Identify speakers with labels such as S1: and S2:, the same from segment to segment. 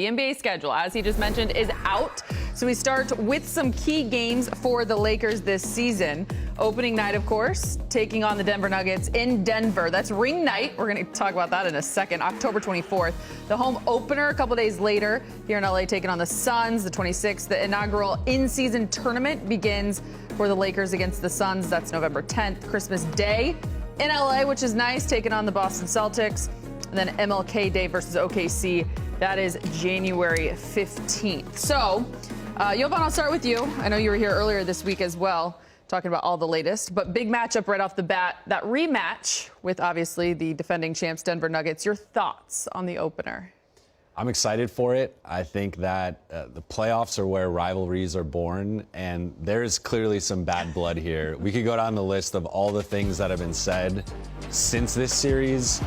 S1: The NBA schedule, as he just mentioned, is out. So we start with some key games for the Lakers this season. Opening night, of course, taking on the Denver Nuggets in Denver. That's ring night. We're going to talk about that in a second. October 24th. The home opener a couple days later here in LA, taking on the Suns. The 26th, the inaugural in-season tournament begins for the Lakers against the Suns. That's November 10th, Christmas Day in LA, which is nice, taking on the Boston Celtics. And then MLK Day versus OKC. That is January 15th. So, Jovan, I'll start with you. I know you were here earlier this week as well, talking about all the latest. But big matchup right off the bat. That rematch with, obviously, the defending champs Denver Nuggets. Your thoughts on the opener?
S2: I'm excited for it. I think that the playoffs are where rivalries are born, and there's clearly some bad blood here. We could go down the list of all the things that have been said since this series,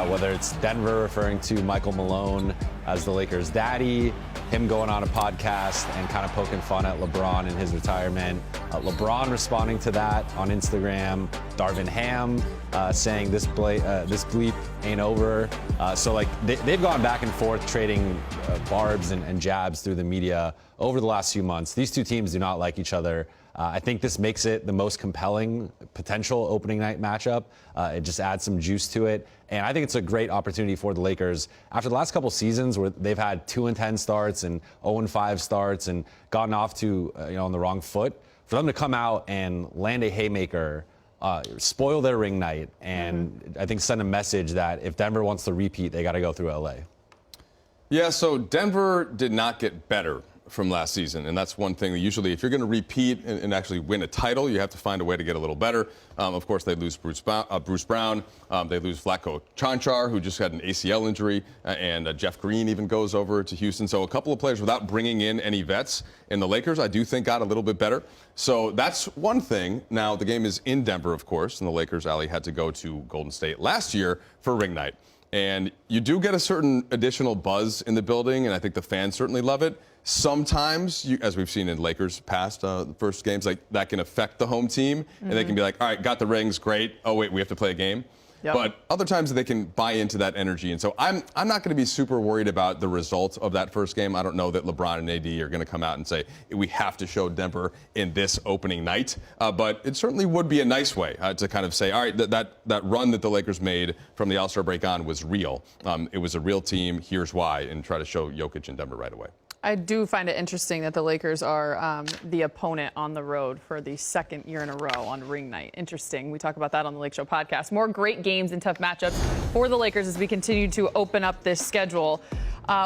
S2: whether it's Denver referring to Michael Malone as the Lakers' daddy, him going on a podcast and kind of poking fun at LeBron and his retirement, LeBron responding to that on Instagram, Darvin Ham saying this bleep ain't over. So like they've gone back and forth trading barbs and jabs through the media over the last few months. These two teams do not like each other. I think this makes it the most compelling potential opening night matchup. It just adds some juice to it. And I think it's a great opportunity for the Lakers after the last couple seasons where they've had 2-10 starts and 0-5 starts and gotten off to on the wrong foot. For them to come out and land a haymaker, spoil their ring night, and I think send a message that if Denver wants to repeat, they got to go through LA.
S3: Yeah, so Denver did not get better from last season, and that's one thing that usually if you're going to repeat and actually win a title, you have to find a way to get a little better. Of course, they lose Bruce Brown. They lose Vlatko Čančar, who just had an ACL injury, and Jeff Green even goes over to Houston. So a couple of players without bringing in any vets. And the Lakers, I do think, got a little bit better. So that's one thing. Now, the game is in Denver, of course, and the Lakers, Ali, had to go to Golden State last year for ring night. And you do get a certain additional buzz in the building, and I think the fans certainly love it. Sometimes, as we've seen in Lakers past first games, like that can affect the home team, and they can be like, all right, got the rings, great. Oh, wait, we have to play a game. Yep. But other times they can buy into that energy. And so I'm not going to be super worried about the result of that first game. I don't know that LeBron and AD are going to come out and say, we have to show Denver in this opening night. But it certainly would be a nice way to kind of say, all right, that run that the Lakers made from the All-Star break on was real. It was a real team. Here's why. And try to show Jokic and Denver right away.
S1: I do find it interesting that the Lakers are the opponent on the road for the second year in a row on ring night. Interesting. We talk about that on the Lake Show podcast. More great games and tough matchups for the Lakers as we continue to open up this schedule.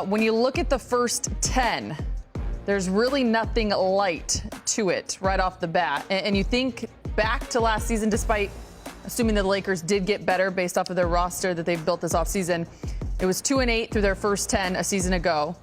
S1: When you look at the first 10, there's really nothing light to it right off the bat. And you think back to last season, despite assuming the Lakers did get better based off of their roster that they've built this offseason, it was 2-8 through their first 10 a season ago.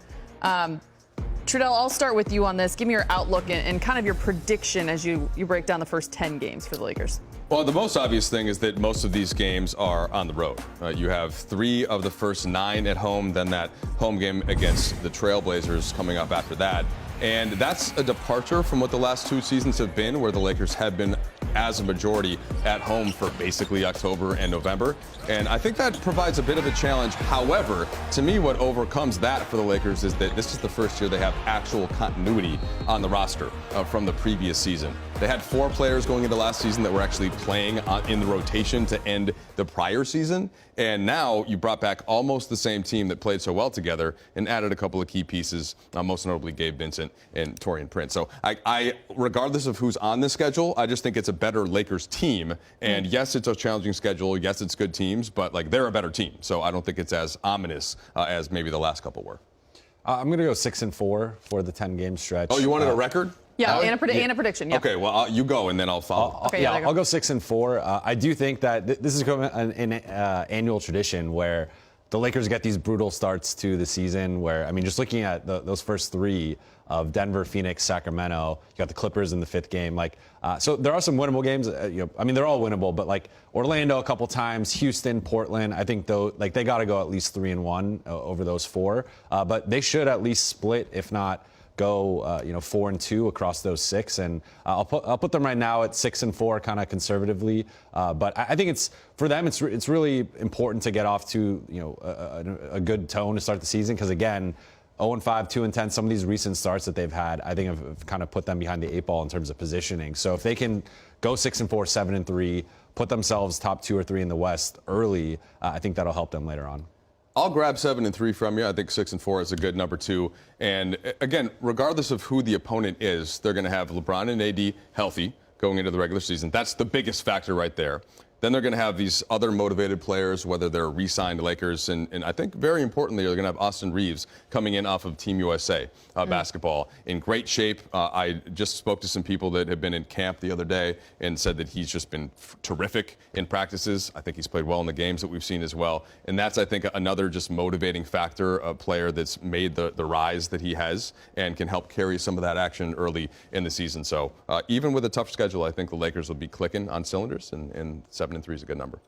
S1: Trudell, I'll start with you on this. Give me your outlook and kind of your prediction as you break down the first 10 games for the Lakers.
S3: Well, the most obvious thing is that most of these games are on the road. You have 3 of the first 9 at home, then that home game against the Trailblazers coming up after that. And that's a departure from what the last 2 seasons have been, where the Lakers have been as a majority at home for basically October and November. And I think that provides a bit of a challenge. However, to me, what overcomes that for the Lakers is that this is the first year they have actual continuity on the roster from the previous season. They had 4 players going into last season that were actually playing in the rotation to end the prior season. And now you brought back almost the same team that played so well together and added a couple of key pieces, most notably Gabe Vincent and Taurean Prince. So I, regardless of who's on the schedule, I just think it's a better Lakers team. And yes, it's a challenging schedule. Yes, it's good teams, but like they're a better team. So I don't think it's as ominous as maybe the last couple were.
S2: I'm going to go 6-4 for the 10-game stretch.
S3: Oh, you wanted a record?
S1: Yeah, and a prediction. Yep.
S3: Okay, well, you go, and then I'll follow.
S2: I'll go 6-4. I do think that this is an annual tradition where the Lakers get these brutal starts to the season where, I mean, just looking at those first 3 of Denver, Phoenix, Sacramento, you got the Clippers in the 5th game. So there are some winnable games. I mean, they're all winnable, but like Orlando a couple times, Houston, Portland, I think they got to go at least 3-1 over those 4. But they should at least split, if not go 4-2 across those 6, and I'll put them right now at 6-4, kind of conservatively. But I think it's for them. It's really important to get off to a good tone to start the season, because again, 0-5, 2-10, some of these recent starts that they've had, I think have kind of put them behind the 8 ball in terms of positioning. So if they can go 6-4, 7-3, put themselves top 2 or 3 in the West early, I think that'll help them later on.
S3: I'll grab 7-3 from you. I think 6-4 is a good number 2. And again, regardless of who the opponent is, they're going to have LeBron and AD healthy going into the regular season. That's the biggest factor right there. Then they're going to have these other motivated players, whether they're re-signed Lakers, and I think very importantly, they're going to have Austin Reeves coming in off of Team USA basketball in great shape. I just spoke to some people that have been in camp the other day and said that he's just been terrific in practices. I think he's played well in the games that we've seen as well. And that's, I think, another just motivating factor, a player that's made the rise that he has and can help carry some of that action early in the season. So even with a tough schedule, I think the Lakers will be clicking on cylinders, and 7-3 is a good number.